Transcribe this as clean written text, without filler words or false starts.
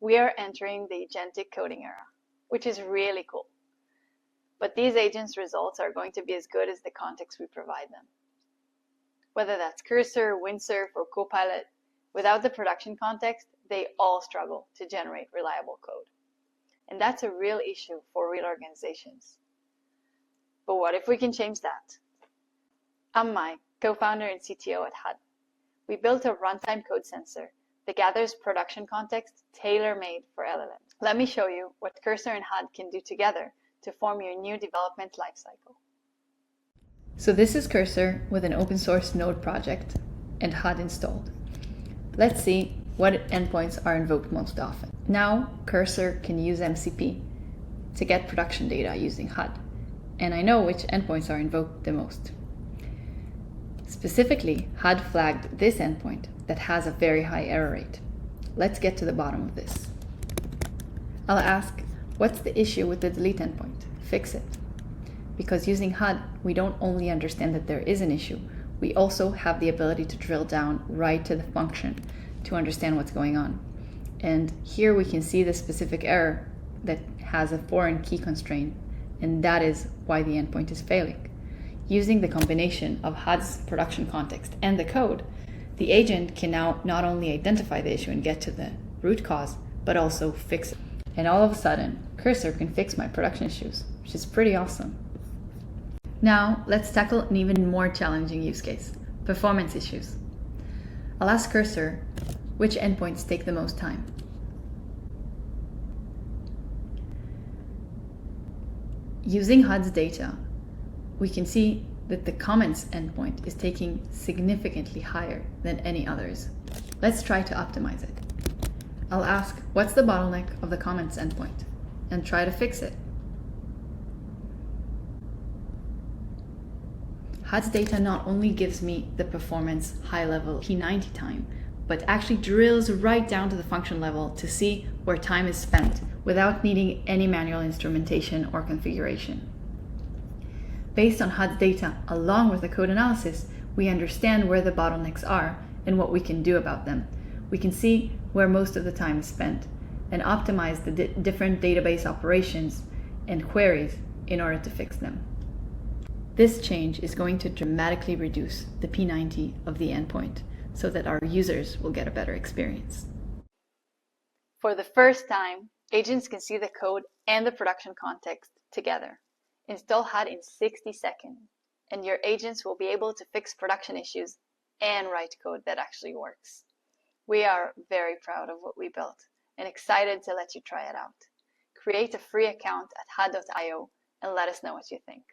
We are entering the agentic coding era, which is really cool. But these agents' results are going to be as good as the context we provide them. Whether that's Cursor, Windsurf, or Copilot, without the production context, they all struggle to generate reliable code. And that's a real issue for real organizations. But what if we can change that? I'm Mai, co-founder and CTO at HUD. We built a runtime code sensor that gathers production context tailor-made for LLMs. Let me show you what Cursor and HUD can do together to form your new development lifecycle. So this is Cursor with an open source node project and HUD installed. Let's see what endpoints are invoked most often. Now Cursor can use MCP to get production data using HUD, and I know which endpoints are invoked the most. Specifically, HUD flagged this endpoint that has a very high error rate. Let's get to the bottom of this. I'll ask, what's the issue with the delete endpoint? Fix it. Because using HUD, we don't only understand that there is an issue, we also have the ability to drill down right to the function to understand what's going on. And here we can see the specific error that has a foreign key constraint, and that is why the endpoint is failing. Using the combination of HUD's production context and the code, the agent can now not only identify the issue and get to the root cause, but also fix it. And all of a sudden, Cursor can fix my production issues, which is pretty awesome. Now, let's tackle an even more challenging use case, performance issues. I'll ask Cursor, which endpoints take the most time? Using HUD's data, we can see that the comments endpoint is taking significantly higher than any others. Let's try to optimize it. I'll ask, what's the bottleneck of the comments endpoint? And try to fix it. HUD's data not only gives me the performance high-level P90 time, but actually drills right down to the function level to see where time is spent without needing any manual instrumentation or configuration. Based on HUD's data, along with the code analysis, we understand where the bottlenecks are and what we can do about them. We can see where most of the time is spent and optimize the different database operations and queries in order to fix them. This change is going to dramatically reduce the P90 of the endpoint so that our users will get a better experience. For the first time, agents can see the code and the production context together. Install HUD in 60 seconds, and your agents will be able to fix production issues and write code that actually works. We are very proud of what we built and excited to let you try it out. Create a free account at hud.io and let us know what you think.